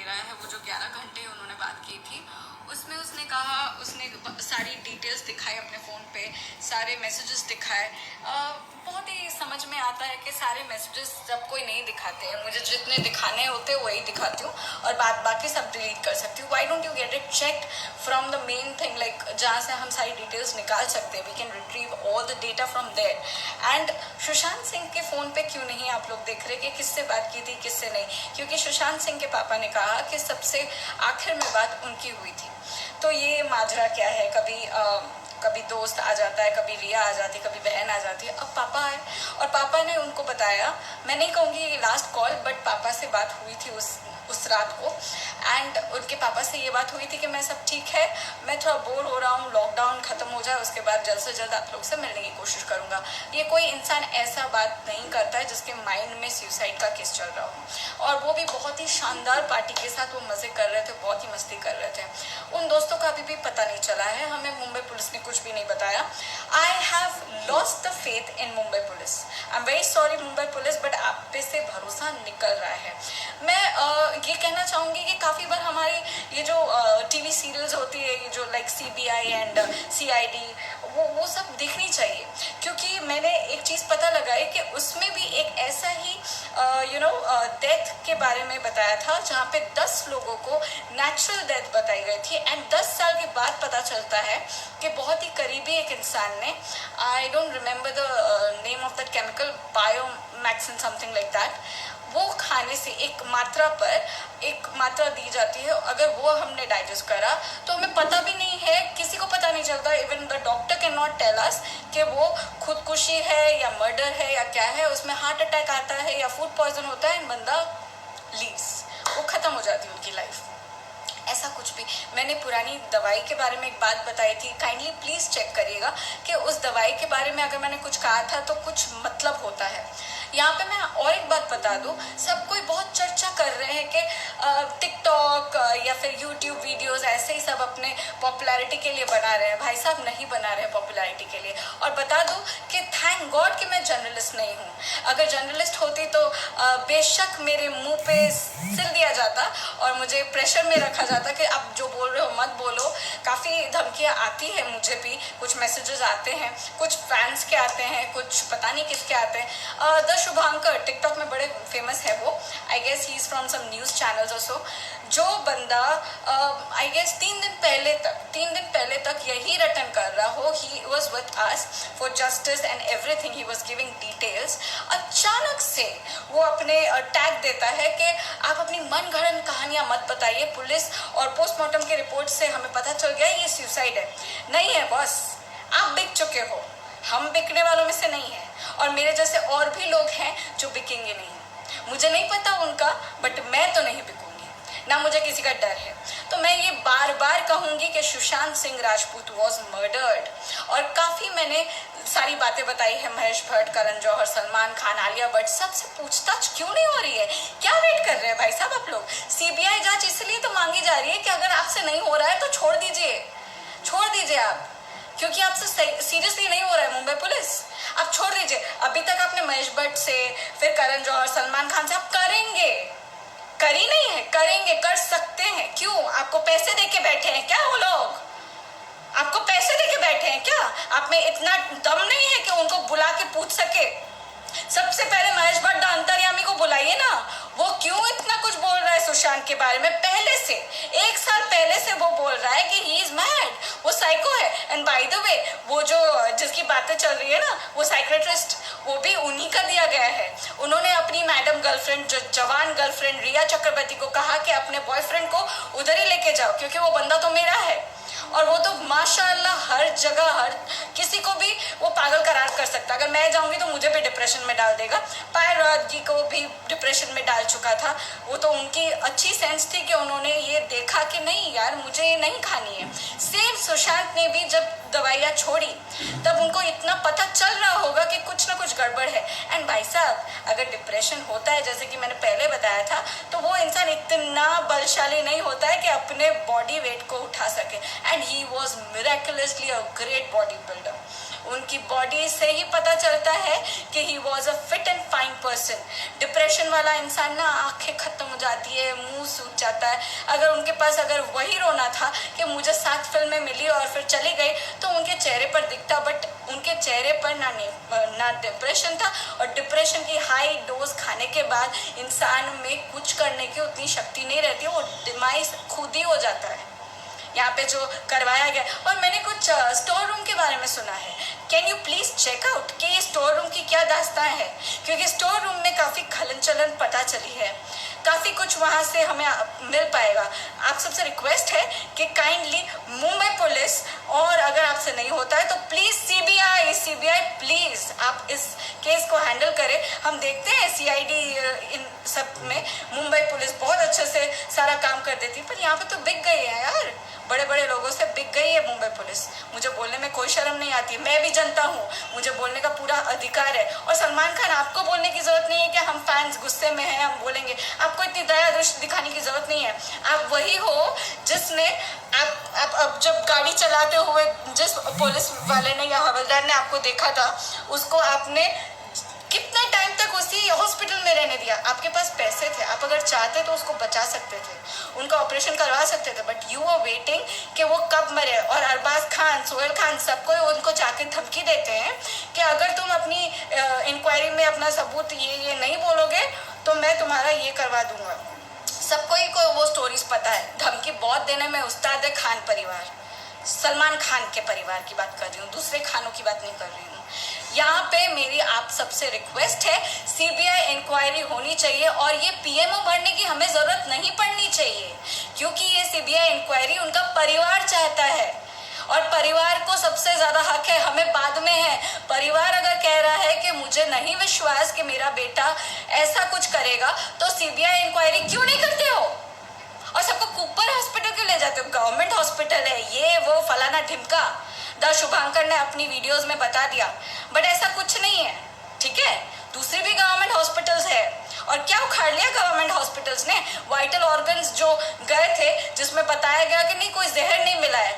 रहा है, वो जो 11 घंटे उन्होंने बात की थी उसमें उसने कहा, उसने सारी डिटेल्स दिखाई अपने फ़ोन पे, सारे मैसेजेस दिखाए। बहुत ही समझ में आता है कि सारे मैसेजेस जब कोई नहीं दिखाते हैं, मुझे जितने दिखाने होते हैं वही दिखाती हूँ और बाकी सब डिलीट कर सकती हूँ। Why don't you get it check from the main thing, like जहाँ से हम सारी डिटेल्स निकाल सकते हैं, we can retrieve all the data from there. And Sushant Singh के फ़ोन पे क्यों नहीं आप लोग देख रहे कि किससे बात की थी किससे नहीं? क्योंकि सुशांत सिंह के पापा ने कहा कि सबसे आखिर में बात उनकी हुई थी। तो ये माजरा क्या है, कभी दोस्त आ जाता है, कभी रिया आ जाती है, कभी बहन आ जाती है, अब पापा आए और पापा ने उनको बताया। मैं नहीं कहूँगी ये लास्ट कॉल, बट पापा से बात हुई थी उस रात को। एंड उनके पापा से ये बात हुई थी कि मैं सब ठीक है, मैं थोड़ा बोर हो रहा हूँ, लॉकडाउन ख़त्म हो जाए उसके बाद जल्द से जल्द आप लोग से मिलने की कोशिश करूँगा। ये कोई इंसान ऐसा बात नहीं करता है जिसके माइंड में सुसाइड का केस चल रहा हो। और वो भी बहुत ही शानदार पार्टी के साथ वो मज़े कर रहे थे, बहुत ही मस्ती कर रहे थे। उन दोस्तों का अभी भी पता नहीं चला है, हमें मुंबई पुलिस ने कुछ भी नहीं बताया। I have lost the faith in Mumbai police. I am very sorry Mumbai police, but आप पे से भरोसा निकल रहा है। मैं ये कहना चाहूँगी कि काफ़ी बार हमारी ये जो टीवी सीरियल्स होती है, ये जो लाइक CBI एंड CID, वो सब देखनी चाहिए। क्योंकि मैंने एक चीज़ पता लगाई कि उसमें भी एक ऐसा ही डेथ के बारे में बताया था जहाँ पे 10 लोगों को नेचुरल डेथ बताई गई थी। एंड 10 साल के बाद पता चलता है कि बहुत ही करीबी एक इंसान ने, I don't remember the name of the chemical, biomaxin something like that, वो खाने से एक मात्रा दी जाती है। अगर वो हमने डाइजेस्ट करा तो हमें पता भी नहीं है, किसी को पता नहीं चलता, even the doctor can not tell us कि वो खुदकुशी है या मर्डर है या क्या है। उसमें हार्ट अटैक आता है या फूड पॉइजन होता है, बंदा लीव्स, वो ख़त्म हो जाती है उनकी लाइफ। ऐसा कुछ भी, मैंने पुरानी दवाई के बारे में एक बात बताई थी, काइंडली प्लीज़ चेक करिएगा कि उस दवाई के बारे में अगर मैंने कुछ कहा था तो कुछ मतलब होता है। यहाँ पे मैं और एक बात बता दूँ, सब कोई बहुत चर्चा कर रहे हैं कि टिकटॉक या फिर यूट्यूब वीडियोस ऐसे ही सब अपने पॉपुलैरिटी के लिए बना रहे हैं। भाई साहब नहीं बना रहे हैं पॉपुलैरिटी के लिए। और बता दूँ कि थैंक गॉड कि मैं जर्नलिस्ट नहीं हूँ। अगर जर्नलिस्ट होती तो बेशक मेरे मुंह पे सिल दिया जाता और मुझे प्रेशर में रखा जाता कि आप जो बोल रहे हो मत बोलो। काफ़ी धमकियाँ आती है, मुझे भी कुछ मैसेजेस आते हैं, कुछ फैंस के आते हैं, कुछ पता नहीं किसके आते हैं। द शुभांकर टिकटॉक में बड़े फेमस है वो, I guess he is from some news channels also. जो बंदा आई गेस 3 दिन पहले तक यही रटन कर रहा हो, he was with us for justice and everything, he was giving details. अचानक से वो अपने टैग देता है कि आप अपनी मन गढ़ंत कहानियाँ मत बताइए, पुलिस और पोस्टमार्टम के रिपोर्ट से हमें पता चल गया ये सुसाइड है। नहीं है बॉस, आप बिक चुके हो, हम बिकने वालों में से नहीं हैं। और मेरे जैसे और भी लोग हैं जो बिकेंगे नहीं। मुझे नहीं पता उनका, बट मैं तो नहीं बिकूंगी, ना मुझे किसी का डर है। तो मैं ये बार बार कहूँगी कि सुशांत सिंह राजपूत वॉज मर्डर्ड। और काफ़ी मैंने सारी बातें बताई है, महेश भट्ट, करण जौहर, सलमान खान, आलिया भट्ट, सबसे पूछताछ क्यों नहीं हो रही है? क्या वेट कर रहे हैं भाई साहब आप लोग? CBI जांच इसलिए तो मांगी जा रही है कि अगर आपसे नहीं हो रहा है तो छोड़ दीजिए आप, क्योंकि आपसे सीरियसली नहीं हो रहा है मुंबई पुलिस, आप छोड़ दीजिए। अभी तक आपने महेश भट्ट से, फिर करण जौहर, सलमान खान से, आप करेंगे, करी नहीं है, करेंगे, कर सकते हैं। क्यों? आपको पैसे देके बैठे हैं क्या वो लोग? आपको पैसे देके बैठे हैं क्या? आप में इतना दम नहीं है कि उनको बुला के पूछ सके? सबसे पहले महेश भट्ट अंतर्यामी को बुलाइए ना, वो क्यों इतना कुछ बोल रहा है सुशांत के बारे में? पहले से 1 साल पहले से वो बोल रहा है कि ही इज मैड, वो साइको है। एंड बाय द वे, वो जो जिसकी बातें चल रही है ना, वो साइकेट्रिस्ट, वो भी उन्हीं का दिया गया है। उन्होंने अपनी मैडम गर्लफ्रेंड, जो जवान गर्लफ्रेंड रिया चक्रवर्ती को कहा कि अपने बॉयफ्रेंड को उधर ही लेके जाओ, क्योंकि वो बंदा तो मेरा है। और वो तो माशाल्लाह हर जगह, हर किसी को भी वो पागल करार कर सकता। अगर मैं जाऊंगी तो मुझे भी डिप्रेशन में डाल देगा। पायल राज जी को भी डिप्रेशन में डाल चुका था। वो तो उनकी अच्छी सेंस थी कि उन्होंने ये देखा कि नहीं यार मुझे ये नहीं खानी है। सेम सुशांत ने भी जब दवाइयाँ छोड़ी तब उनको इतना पता चल रहा होगा कि कुछ ना कुछ गड़बड़ है। एंड भाई साहब, अगर डिप्रेशन होता है जैसे कि मैंने पहले बताया था, तो वो इंसान इतना बलशाली नहीं होता है कि अपने बॉडी वेट को उठा सके। And he was मिरेकुलसली a great body builder. उनकी बॉडी से ही पता चलता है कि he was a fit and fine person. Depression वाला इंसान ना आंखें खत्म हो जाती है, मुंह सूख जाता है। अगर उनके पास अगर वही रोना था कि मुझे 7 फिल्में मिली और फिर चली गई, तो उनके चेहरे पर दिखता, बट उनके चेहरे पर ना डिप्रेशन था, और डिप्रेशन की हाई डोज खाने के बाद इंसान में कुछ करने की उतनी शक्ति नहीं रहती, वो डिमाइस खुद ही हो जाता है। यहाँ पे जो करवाया गया, और मैंने कुछ स्टोर रूम के बारे में सुना है, can you please check out कि ये स्टोर रूम की क्या दास्तां है, क्योंकि स्टोर रूम में काफ़ी खलन चलन पता चली है, काफ़ी कुछ वहाँ से हमें मिल पाएगा। आप सबसे रिक्वेस्ट है कि काइंडली मुंबई पुलिस, और अगर आपसे नहीं होता है तो प्लीज़ सीबीआई प्लीज़ आप इस केस को हैंडल करें। हम देखते हैं सीआईडी इन सब में मुंबई पुलिस बहुत अच्छे से सारा काम कर देती है, पर यहाँ पे तो बिक गई है यार, बड़े बड़े लोगों से बिक गई है मुंबई पुलिस। मुझे बोलने में कोई शर्म नहीं आती, मैं भी जनता हूँ, मुझे बोलने का पूरा अधिकार है। और सलमान खान, आपको बोलने की जरूरत नहीं है कि हम फैंस गुस्से में हैं हम बोलेंगे, आपको इतनी दया दृष्टि दिखाने की जरूरत नहीं है। आप वही हो जिसने आप अब जब गाड़ी चलाते हुए जिस पुलिस वाले ने या हवलदार ने आपको देखा था, उसको आपने कितने टाइम तक उसी हॉस्पिटल में रहने दिया। आपके पास पैसे थे, आप अगर चाहते तो उसको बचा सकते थे, उनका ऑपरेशन करवा सकते थे, बट यू आर वेटिंग कि वो कब मरे। और अरबाज खान, सोहेल खान, सबको उनको जाके धमकी देते हैं कि अगर तुम अपनी इंक्वायरी में अपना सबूत ये नहीं बोलोगे तो मैं तुम्हारा ये करवा दूंगा। सबको ही को वो स्टोरीज पता है, धमकी बहुत देने में उस्ताद है खान परिवार, सलमान खान के परिवार की बात कर रही हूँ, दूसरे खानों की बात नहीं कर रही हूँ। यहाँ पे मेरी आप सबसे रिक्वेस्ट है, सीबीआई इंक्वायरी होनी चाहिए, और ये पीएमओ भरने की हमें जरूरत नहीं पड़नी चाहिए, क्योंकि ये सीबीआई इंक्वायरी उनका परिवार चाहता है, और परिवार को सबसे ज्यादा हक है, हमें बाद में है। परिवार अगर कह रहा है कि मुझे नहीं विश्वास कि मेरा बेटा ऐसा कुछ करेगा, तो सीबीआई इंक्वायरी क्यों नहीं करते हो? और सबको कूपर हॉस्पिटल क्यों ले जाते हो? गवर्नमेंट हॉस्पिटल है ये, वो फलाना ढिमका, द शुभांकर ने अपनी वीडियोस में बता दिया, बट ऐसा कुछ नहीं है, ठीक है। दूसरी भी गवर्नमेंट हॉस्पिटल्स है, और क्या उखाड़ लिया गवर्नमेंट हॉस्पिटल्स ने? वाइटल ऑर्गन्स जो गए थे, जिसमें बताया गया कि नहीं कोई जहर नहीं मिला है,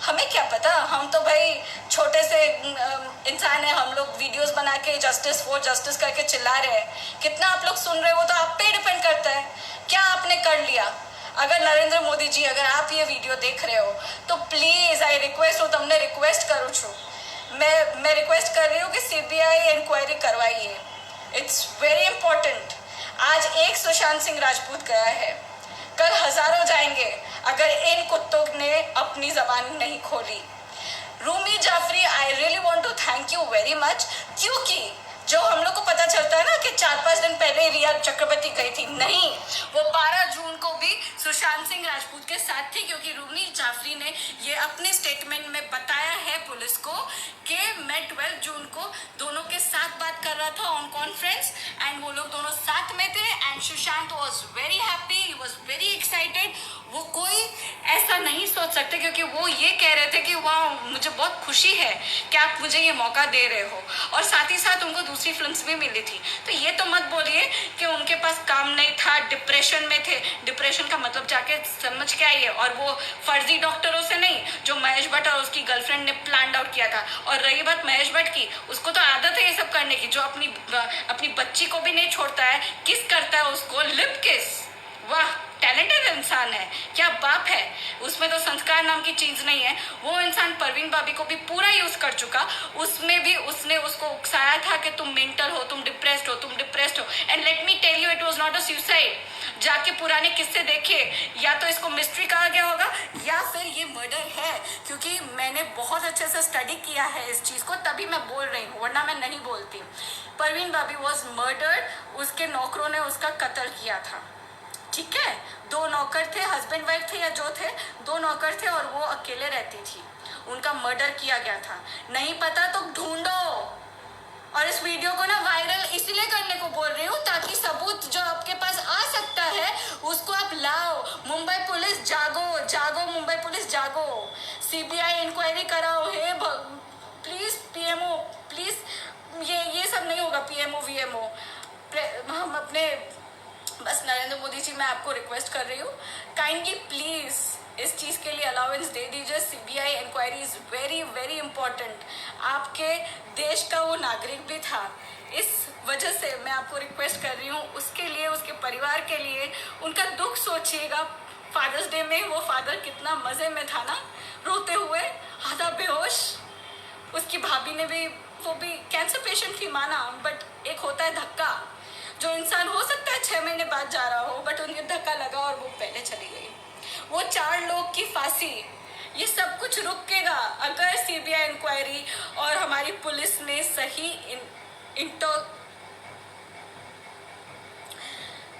हमें क्या पता, हम तो भाई छोटे से इंसान है, हम लोग वीडियोस बना के जस्टिस फॉर जस्टिस करके चिल्ला रहे हैं। कितना आप लोग सुन रहे हो तो आप पे डिपेंड करता है, क्या आपने कर लिया। अगर नरेंद्र मोदी जी, अगर आप ये वीडियो देख रहे हो तो प्लीज आई रिक्वेस्ट हो, तुमने रिक्वेस्ट करूँ छू, मैं रिक्वेस्ट कर रही हूँ कि सीबीआई इंक्वायरी करवाइए, इट्स वेरी इंपॉर्टेंट। आज एक सुशांत सिंह राजपूत गया है, कल हजारों जाएंगे अगर इन कुत्तों ने अपनी जबान नहीं खोली। Rumi Jafri, I really want to thank you very much, क्योंकि जो हम लोग को पता चलता है ना कि 4-5 दिन पहले रिया चक्रवर्ती गई थी, नहीं, वो 12 जून को भी सुशांत सिंह राजपूत के साथ थी, क्योंकि रूमी जाफरी ने ये अपने स्टेटमेंट में बताया है पुलिस को कि मैं 12 जून को दोनों के साथ बात कर रहा था ऑन कॉन्फ्रेंस, एंड वो लोग दोनों साथ में थे, and Sushant was very happy, he was very excited. वो कोई ऐसा नहीं सोच सकते, क्योंकि वो ये कह रहे थे कि वाह मुझे बहुत खुशी है कि आप मुझे ये मौका दे रहे हो, और साथ ही साथ उनको दूसरी फिल्म्स भी मिली थी। तो ये तो मत बोलिए कि उनके पास काम नहीं था, डिप्रेशन में थे। डिप्रेशन का मतलब जाके समझ के आइए, और वो फर्जी डॉक्टरों से नहीं, जो महेश भट्ट और उसकी गर्लफ्रेंड ने प्लान आउट किया था। और रही बात महेश भट्ट की, उसको तो आदत है ये सब करने की, जो अपनी बच्ची को भी नहीं छोड़ता है, किस करता है उसको, लिप किस। वाह, टैलेंटेड इंसान है, क्या बाप है, उसमें तो संस्कार नाम की चीज नहीं है। वो इंसान परवीन भाभी को भी पूरा यूज कर चुका, उसमें भी उसने उसको उकसाया था कि तुम मेंटल हो, तुम डिप्रेस्ड हो, and let me tell you, it was not a suicide. जाके पुराने किस्से देखिए, या तो इसको मिस्ट्री कहा गया होगा या फिर ये मर्डर है, क्योंकि मैंने बहुत अच्छे से स्टडी किया है इस चीज को, तभी मैं बोल रही हूँ, वरना मैं नहीं बोलती। परवीन भाभी वॉज मर्डर्ड, उसके नौकरों ने उसका कत्ल किया था, ठीक है। 2 नौकर थे, हस्बैंड वाइफ थे या जो थे, 2 नौकर थे, और वो अकेले रहती थी, उनका मर्डर किया गया था। नहीं पता तो ढूंढो, और इस वीडियो को ना वायरल इसलिए करने को बोल रही हूँ ताकि सबूत जो आपके पास आ सकता है उसको आप लाओ। मुंबई पुलिस जागो, मुंबई पुलिस जागो, सीबीआई इंक्वायरी कराओ, हे प्लीज पीएमओ, प्लीज ये सब नहीं होगा, पीएमओ वीएमओ। हम अपने बस नरेंद्र मोदी जी, मैं आपको रिक्वेस्ट कर रही हूँ, काइंडली प्लीज इस चीज़ के लिए अलाउंस दे दीजिए। CBI inquiry is very very important. आपके देश का वो नागरिक भी था, इस वजह से मैं आपको रिक्वेस्ट कर रही हूँ, उसके लिए, उसके परिवार के लिए उनका दुख सोचिएगा। फादर्स डे में वो फादर कितना मज़े में था ना, रोते हुए, आधा बेहोश। उसकी भाभी ने भी, वो भी कैंसर पेशेंट थी माना, बट एक होता है धक्का, जो इंसान हो सकता है 6 महीने बाद जा रहा हो, बट उन्हें धक्का लगा और वो पहले चली गई। वो 4 लोग की फांसी, ये सब कुछ रुकेगा अगर सीबीआई इंक्वायरी और हमारी पुलिस ने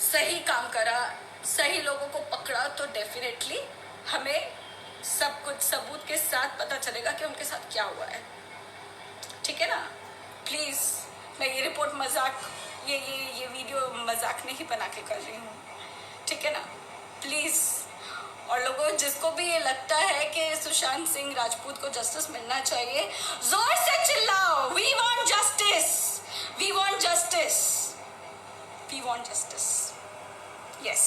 सही काम करा, सही लोगों को पकड़ा, तो डेफिनेटली हमें सब कुछ सबूत के साथ पता चलेगा कि उनके साथ क्या हुआ है। ठीक है ना? प्लीज़, मैं ये रिपोर्ट मजाक, ये वीडियो मजाक नहीं बना के कर रही हूँ, ठीक है ना? प्लीज़। और लोगों, जिसको भी ये लगता है कि सुशांत सिंह राजपूत को जस्टिस मिलना चाहिए, जोर से चिल्लाओ, we want justice, we want justice, we want justice, yes.